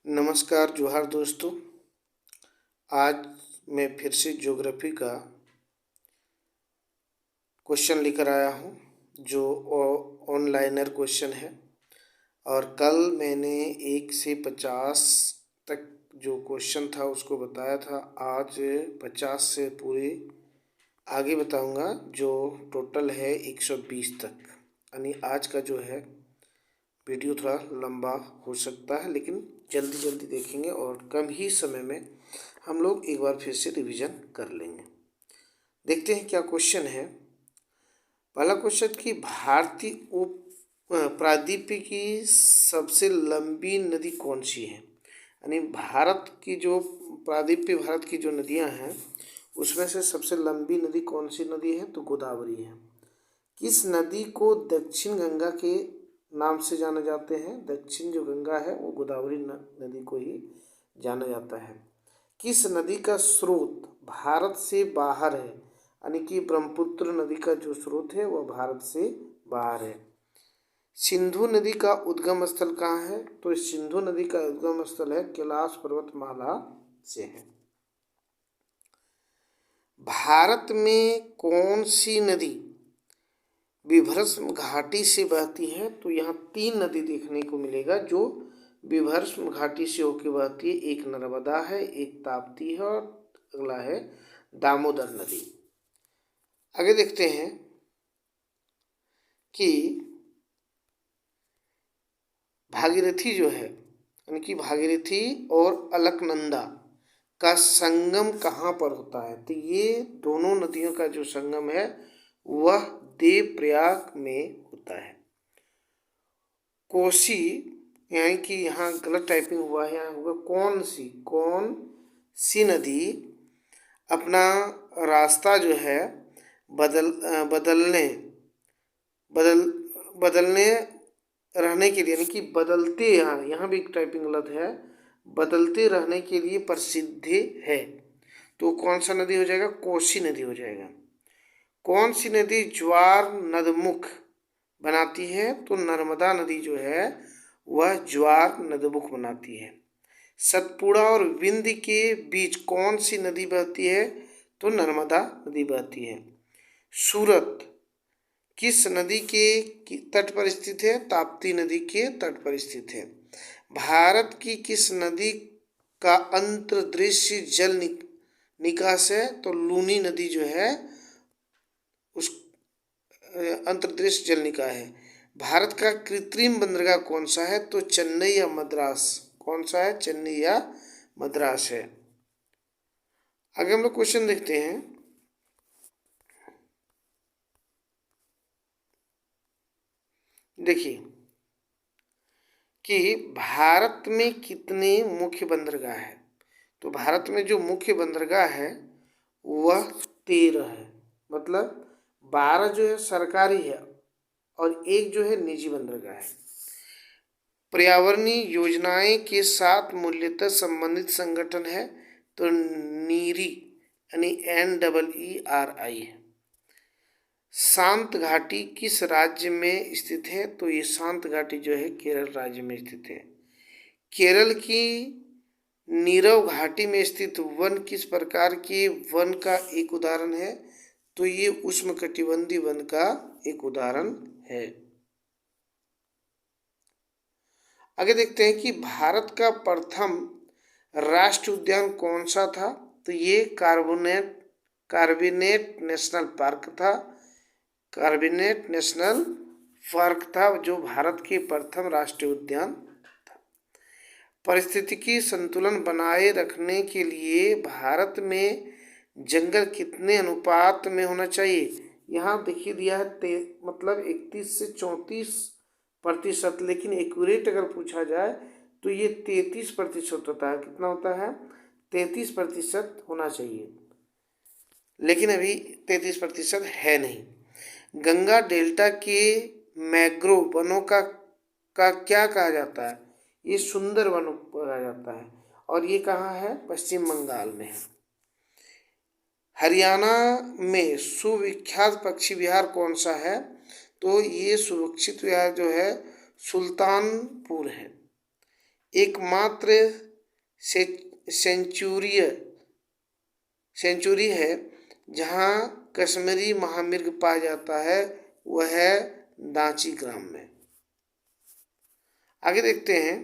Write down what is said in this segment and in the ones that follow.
नमस्कार जोहार दोस्तों। आज मैं फिर से ज्योग्राफी का क्वेश्चन लेकर आया हूँ जो ऑनलाइनर क्वेश्चन है। और कल मैंने 1 से 50 तक जो क्वेश्चन था उसको बताया था। आज 50 से पूरे आगे बताऊँगा जो टोटल है 120 तक। यानी आज का जो है वीडियो थोड़ा लंबा हो सकता है, लेकिन जल्दी जल्दी देखेंगे और कम ही समय में हम लोग एक बार फिर से रिवीजन कर लेंगे। देखते हैं क्या क्वेश्चन है। पहला क्वेश्चन कि भारतीय उप प्रायद्वीप की सबसे लंबी नदी कौन सी है। यानी भारत की जो प्रायद्वीपीय भारत की जो नदियां हैं उसमें से सबसे लंबी नदी कौन सी नदी है, तो गोदावरी है। किस नदी को दक्षिण गंगा के नाम से जाना जाते हैं। दक्षिण जो गंगा है वो गोदावरी नदी को ही जाना जाता है। किस नदी का स्रोत भारत से बाहर है। यानी कि ब्रह्मपुत्र नदी का जो स्रोत है वह भारत से बाहर है। सिंधु नदी का उद्गम स्थल कहाँ है, तो सिंधु नदी का उद्गम स्थल है कैलाश पर्वतमाला से है। भारत में कौन सी नदी विभ्रष्म घाटी से बहती है, तो यहाँ 3 नदी देखने को मिलेगा जो विभ्रष्म घाटी से होकर बहती है। एक नर्मदा है, एक ताप्ती है और अगला है दामोदर नदी। आगे देखते हैं कि भागीरथी जो है, यानी कि भागीरथी और अलकनंदा का संगम कहाँ पर होता है, तो ये दोनों नदियों का जो संगम है वह देवप्रयाग में होता है। कोसी, यानी कि यहाँ गलत टाइपिंग हुआ है, यहाँ होगा कौन सी नदी अपना रास्ता जो है बदलने रहने के लिए, यानी कि बदलते, यहाँ भी टाइपिंग गलत है, बदलते रहने के लिए प्रसिद्ध है। तो कौन सा नदी हो जाएगा, कोसी नदी हो जाएगा। कौन सी नदी ज्वार नदमुख बनाती है, तो नर्मदा नदी जो है वह ज्वार नदमुख बनाती है। सतपुड़ा और विंध्य के बीच कौन सी नदी बहती है, तो नर्मदा नदी बहती है। सूरत किस नदी के तट पर स्थित है, ताप्ती नदी के तट पर स्थित है। भारत की किस नदी का अंतर्दृश्य जल निकास है, तो लूनी नदी जो है उस अंतर्देश जल निकाय है। भारत का कृत्रिम बंदरगाह कौन सा है, तो चेन्नई या मद्रास। कौन सा है, चेन्नई या मद्रास है। आगे हम लोग क्वेश्चन देखते हैं। देखिए कि भारत में कितने मुख्य बंदरगाह है, तो भारत में जो मुख्य बंदरगाह है वह 13 है। मतलब 12 जो है सरकारी है और एक जो है निजी बंदरगाह है। पर्यावरणीय योजनाएं के साथ मूल्यतः संबंधित संगठन है, तो नीरी यानी NEERI है। शांत घाटी किस राज्य में स्थित है, तो ये शांत घाटी जो है केरल राज्य में स्थित है। केरल की नीरव घाटी में स्थित वन किस प्रकार के वन का एक उदाहरण है, तो ये उष्णकटिबंधीय वन का एक उदाहरण है। आगे देखते हैं कि भारत का प्रथम राष्ट्रीय उद्यान कौन सा था, तो ये कार्बेट नेशनल पार्क था। कार्बेट नेशनल पार्क था जो भारत के प्रथम राष्ट्रीय उद्यान था। पारिस्थितिकी संतुलन बनाए रखने के लिए भारत में जंगल कितने अनुपात में होना चाहिए, यहाँ देखिए दिया है मतलब 31 से 34%, लेकिन एक्यूरेट अगर पूछा जाए तो ये 33% होता है। कितना होता है, 33% होना चाहिए, लेकिन अभी 33% है नहीं। गंगा डेल्टा के मैंग्रोव वनों का क्या कहा जाता है, ये सुंदर वन कहा जाता है और ये कहाँ है, पश्चिम बंगाल में है। हरियाणा में सुविख्यात पक्षी विहार कौन सा है, तो ये सुरक्षित विहार जो है सुल्तानपुर है। एकमात्र सेंचुरी है जहाँ कश्मीरी महामृग पाया जाता है, वह है दांची ग्राम में। आगे देखते हैं,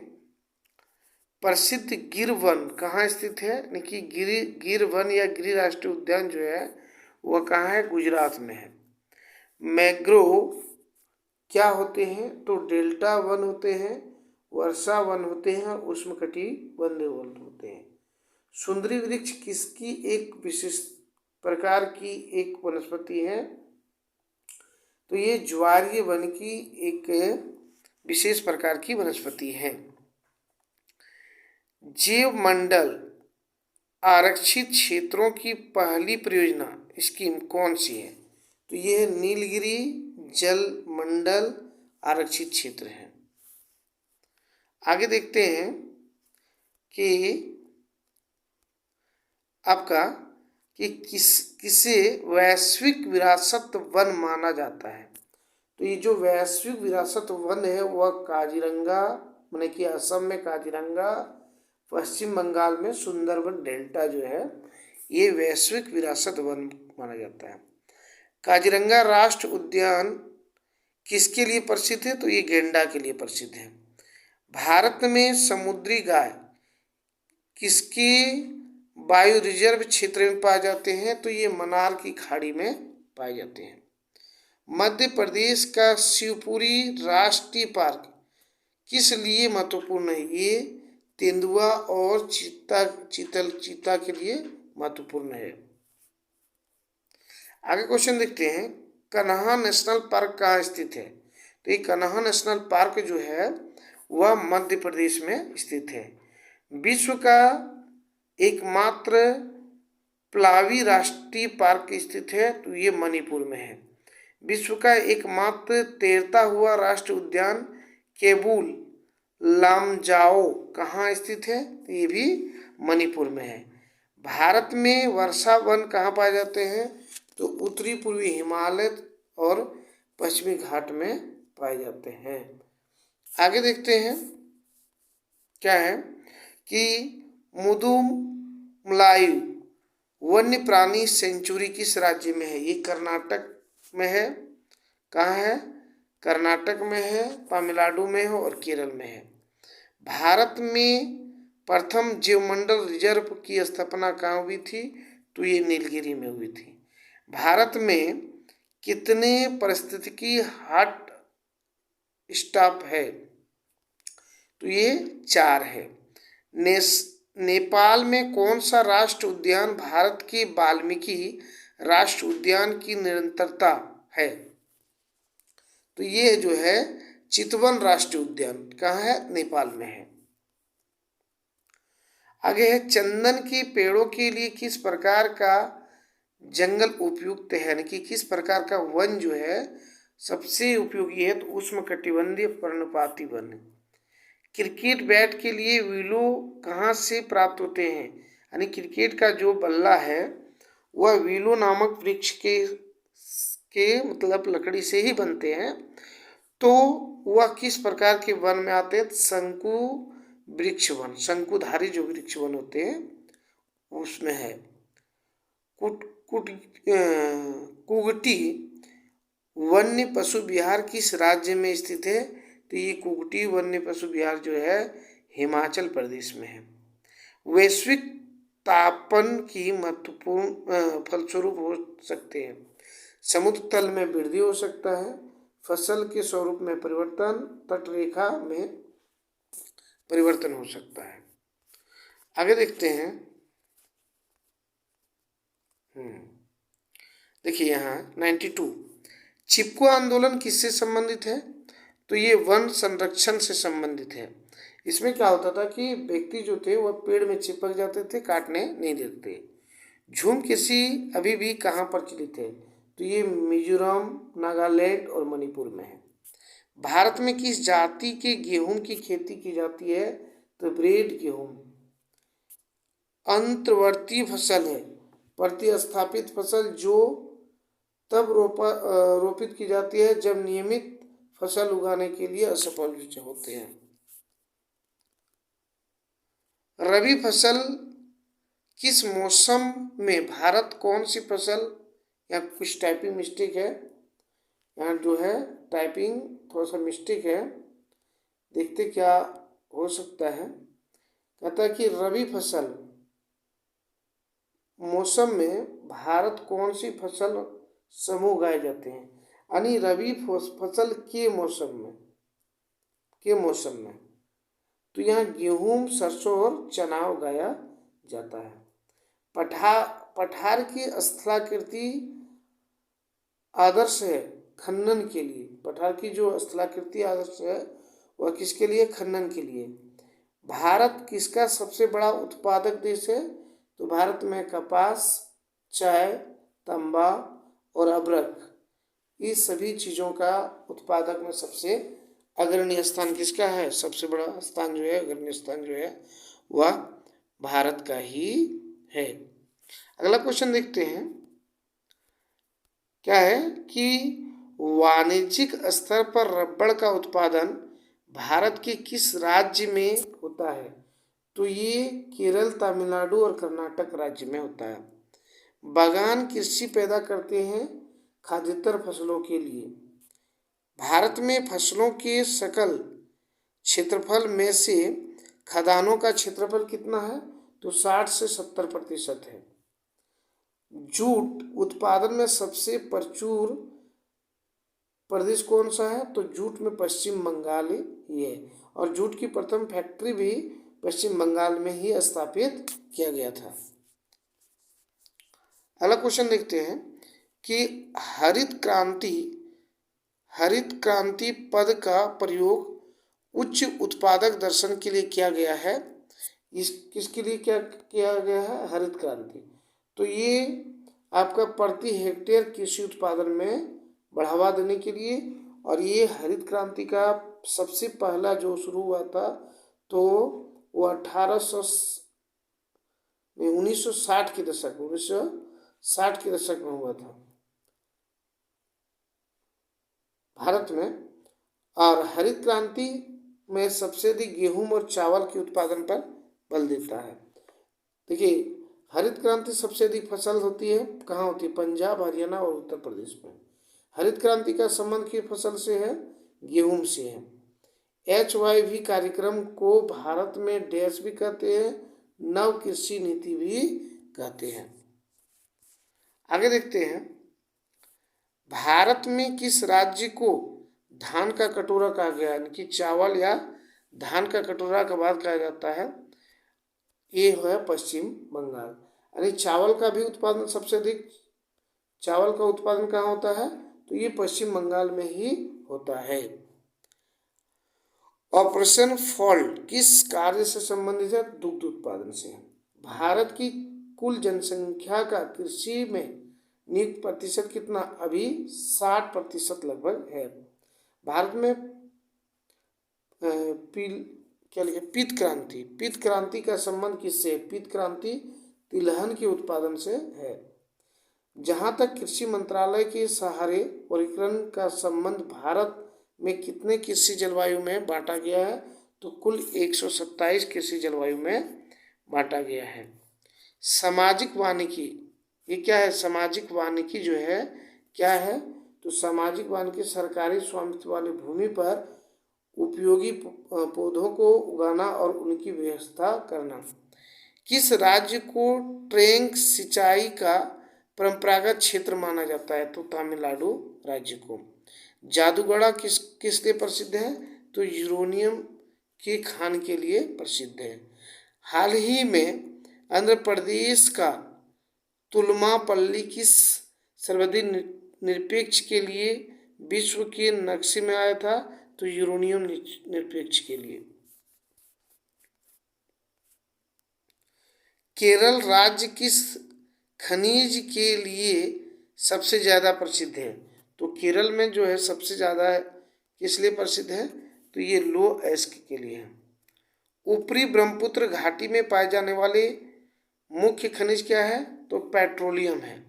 प्रसिद्ध गिर वन कहाँ स्थित है? यानी कि गिर वन या गिर राष्ट्रीय उद्यान जो है वह कहाँ है? गुजरात में है। मैंग्रोव क्या होते हैं? तो डेल्टा वन होते हैं, वर्षा वन होते हैं, उष्णकटिबंधीय वन होते हैं। सुंदरी वृक्ष किसकी एक विशेष प्रकार की एक वनस्पति है? तो ये ज्वारीय वन की एक विशेष प्रकार की वनस्पति है। जैव मंडल आरक्षित क्षेत्रों की पहली परियोजना स्कीम कौन सी है? तो ये नीलगिरी जल मंडल आरक्षित क्षेत्र है। आगे देखते हैं कि आपका कि किसे वैश्विक विरासत वन माना जाता है? तो ये जो वैश्विक विरासत वन है वह काजीरंगा, माने कि असम में काजीरंगा, पश्चिम बंगाल में सुंदरबन डेल्टा जो है ये वैश्विक विरासत वन माना जाता है। काजीरंगा राष्ट्र उद्यान किसके लिए प्रसिद्ध है? तो ये गैंडा के लिए प्रसिद्ध है। भारत में समुद्री गाय किसके वायु रिजर्व क्षेत्र में पाए जाते हैं? तो ये मन्नार की खाड़ी में पाए जाते हैं। मध्य प्रदेश का शिवपुरी राष्ट्रीय पार्क किस लिए महत्वपूर्ण है? ये तेंदुआ और चीता के लिए महत्वपूर्ण है। आगे क्वेश्चन देखते हैं, कन्हा नेशनल पार्क कहाँ स्थित है? तो ये कन्हा नेशनल पार्क जो है वह मध्य प्रदेश में स्थित है। विश्व का एकमात्र प्लावी राष्ट्रीय पार्क स्थित है, तो ये मणिपुर में है। विश्व का एकमात्र तैरता हुआ राष्ट्रीय उद्यान केबुल लामजाओ कहाँ स्थित है? तो ये भी मणिपुर में है। भारत में वर्षा वन कहाँ पाए जाते हैं? तो उत्तरी पूर्वी हिमालय और पश्चिमी घाट में पाए जाते हैं। आगे देखते हैं क्या है कि मुदुमलाई वन्य प्राणी सेंचुरी किस राज्य में है? ये कर्नाटक में है। कहाँ है? कर्नाटक में है, तमिलनाडु में है और केरल में है। भारत में प्रथम जीवमंडल रिजर्व की स्थापना कहाँ हुई थी? तो ये नीलगिरी में हुई थी। भारत में कितने पारिस्थितिकी हॉट स्पॉट है? तो ये 4 है। नेपाल में कौन सा राष्ट्रीय उद्यान भारत के वाल्मीकि राष्ट्रीय उद्यान की निरंतरता है? तो ये जो है चितवन राष्ट्रीय उद्यान कहाँ है? नेपाल में है। आगे है, चंदन के पेड़ों के लिए किस प्रकार का जंगल उपयुक्त है? यानी कि किस प्रकार का वन जो है सबसे उपयोगी है? तो उष्णकटिबंधीय पर्णपाती वन। क्रिकेट बैट के लिए विलो कहाँ से प्राप्त होते हैं? यानी क्रिकेट का जो बल्ला है वह विलो नामक वृक्ष के मतलब लकड़ी से ही बनते हैं। तो वह किस प्रकार के वन में आते हैं? शंकु वृक्ष वन, शंकुधारी जो वृक्ष वन होते हैं उसमें है। कुगटी वन्य पशु विहार किस राज्य में स्थित है? तो ये कुगटी वन्य पशु विहार जो है हिमाचल प्रदेश में है। वैश्विक तापन की महत्वपूर्ण फलस्वरूप हो सकते हैं। समुद्र तल में वृद्धि हो सकता है, फसल के स्वरूप में परिवर्तन, तटरेखा में परिवर्तन हो सकता है। आगे देखते हैं, देखिए यहाँ 92 चिपको आंदोलन किससे संबंधित है? तो ये वन संरक्षण से संबंधित है। इसमें क्या होता था कि व्यक्ति जो थे वह पेड़ में चिपक जाते थे, काटने नहीं देते। झूम कृषि अभी भी कहाँ प्रचलित है? तो ये मिजोरम, नागालैंड और मणिपुर में है। भारत में किस जाति के गेहूं की खेती की जाती है? तो ब्रेड गेहूं अंतर्वर्ती फसल है, प्रतिस्थापित फसल जो तब रोपित की जाती है जब नियमित फसल उगाने के लिए असफल होते हैं। रबी फसल किस मौसम में भारत कौन सी फसल, या कुछ टाइपिंग मिस्टेक है यहाँ, जो है टाइपिंग थोड़ा सा मिस्टेक है, देखते क्या हो सकता है। कहता है कि रबी फसल मौसम में भारत कौन सी फसल समूह उगाए जाते हैं, यानी रबी फसल के मौसम में तो यहाँ गेहूं, सरसों और चना उगाया जाता है। पठार की स्थलाकृति आदर्श है खनन के लिए। पठार की जो स्थलाकृति आदर्श है वह किसके लिए? खनन के लिए। भारत किसका सबसे बड़ा उत्पादक देश है? तो भारत में कपास, चाय, तंबा और अदरक, इस सभी चीज़ों का उत्पादक में सबसे अग्रणी स्थान किसका है? सबसे बड़ा स्थान जो है, अग्रणी स्थान जो है वह भारत का ही है। अगला क्वेश्चन देखते हैं, क्या है कि वाणिज्यिक स्तर पर रबड़ का उत्पादन भारत के किस राज्य में होता है? तो ये केरल, तमिलनाडु और कर्नाटक राज्य में होता है। बागान कृषि पैदा करते हैं खाद्येतर फसलों के लिए। भारत में फसलों के सकल क्षेत्रफल में से खदानों का क्षेत्रफल कितना है? तो 60 से 70% है। जूट उत्पादन में सबसे प्रचुर प्रदेश कौन सा है? तो जूट में पश्चिम बंगाल ही है, और जूट की प्रथम फैक्ट्री भी पश्चिम बंगाल में ही स्थापित किया गया था। अगला क्वेश्चन देखते हैं कि हरित क्रांति पद का प्रयोग उच्च उत्पादक दर्शन के लिए किया गया है। इस किसके लिए क्या किया गया है? हरित क्रांति। तो ये आपका प्रति हेक्टेयर कृषि उत्पादन में बढ़ावा देने के लिए, और ये हरित क्रांति का सबसे पहला जो शुरू हुआ था तो वो 1960 के दशक में हुआ था भारत में। और हरित क्रांति में सबसे अधिक गेहूं और चावल के उत्पादन पर बल देता है। देखिए, हरित क्रांति सबसे अधिक फसल होती है कहाँ होती है? पंजाब, हरियाणा और उत्तर प्रदेश में। हरित क्रांति का संबंध किस फसल से है? गेहूं से है। HYV कार्यक्रम को भारत में डैश भी कहते हैं, नव कृषि नीति भी कहते हैं। आगे देखते हैं, भारत में किस राज्य को धान का कटोरा कहा गया? यानी कि चावल या धान का कटोरा का बात कहा जाता है, ये है पश्चिम बंगाल। यानी चावल का भी उत्पादन सबसे अधिक, चावल का उत्पादन कहाँ होता है? तो ये पश्चिम बंगाल में ही होता है। ऑपरेशन फॉल्ट किस कार्य से संबंधित है? दुग्ध उत्पादन से। भारत की कुल जनसंख्या का कृषि में नियुक्त प्रतिशत कितना? अभी 60% लगभग है। भारत में क्या लिखे? पीत क्रांति का संबंध किससे? पीत क्रांति तिलहन के उत्पादन से है। जहाँ तक कृषि मंत्रालय के सहारे वर्गीकरण का संबंध भारत में कितने कृषि जलवायु में बांटा गया है? तो कुल 127 कृषि जलवायु में बांटा गया है। सामाजिक वानिकी, ये क्या है? सामाजिक वानिकी जो है क्या है? तो सामाजिक वानिकी सरकारी स्वामित्व वाली भूमि पर उपयोगी पौधों को उगाना और उनकी व्यवस्था करना। किस राज्य को ट्रैंक सिंचाई का परंपरागत क्षेत्र माना जाता है? तो तमिलनाडु राज्य को। जादूगढ़ा किस लिए प्रसिद्ध है? तो यूरेनियम के खान के लिए प्रसिद्ध है। हाल ही में आंध्र प्रदेश का तुलमापल्ली किस सर्वाधिक निरपेक्ष के लिए विश्व के नक्शे में आया था? तो यूरेनियम निरपेक्ष के लिए। केरल राज्य किस खनिज के लिए सबसे ज़्यादा प्रसिद्ध है? तो केरल में जो है सबसे ज़्यादा किस लिए प्रसिद्ध है? तो ये लो एस्क के लिए है। ऊपरी ब्रह्मपुत्र घाटी में पाए जाने वाले मुख्य खनिज क्या है? तो पेट्रोलियम है।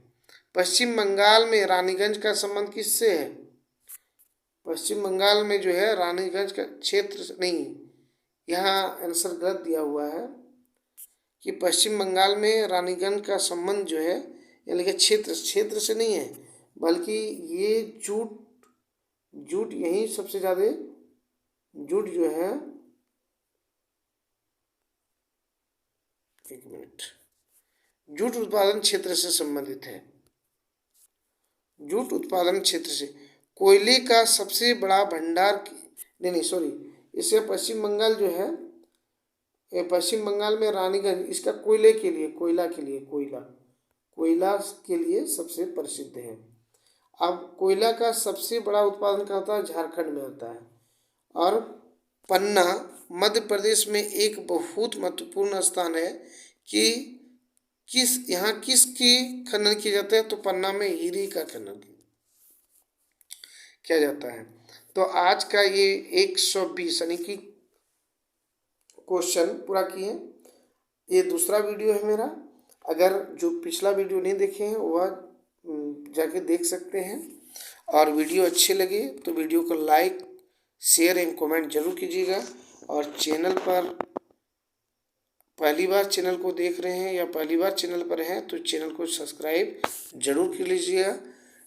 पश्चिम बंगाल में रानीगंज का संबंध किससे है? पश्चिम बंगाल में जो है रानीगंज का क्षेत्र नहीं, यहाँ आंसर गलत दिया हुआ है। कि पश्चिम बंगाल में रानीगंज का संबंध जो है, यानी कि क्षेत्र से नहीं है, बल्कि ये जूट यहीं सबसे ज़्यादा जूट जो है, एक मिनट, जूट उत्पादन क्षेत्र से संबंधित है। जूट उत्पादन क्षेत्र से कोयले का सबसे बड़ा भंडार, नहीं सॉरी, इससे पश्चिम बंगाल जो है, ये पश्चिम बंगाल में रानीगंज इसका कोयला के लिए सबसे प्रसिद्ध है। अब कोयला का सबसे बड़ा उत्पादन कहाँ होता है? झारखंड में होता है। और पन्ना मध्य प्रदेश में एक बहुत महत्वपूर्ण स्थान है कि किसकी खनन किया जाता है? तो पन्ना में हीरे का खनन किया जाता है। तो आज का ये 120 यानी कि क्वेश्चन पूरा किए। ये दूसरा वीडियो है मेरा। अगर जो पिछला वीडियो नहीं देखे हैं वह जाके देख सकते हैं। और वीडियो अच्छे लगे तो वीडियो को लाइक, शेयर एंड कमेंट जरूर कीजिएगा। और चैनल पर पहली बार चैनल को देख रहे हैं या पहली बार चैनल पर हैं तो चैनल को सब्सक्राइब जरूर कर लीजिएगा।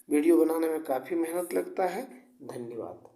वीडियो बनाने में काफ़ी मेहनत लगता है। धन्यवाद।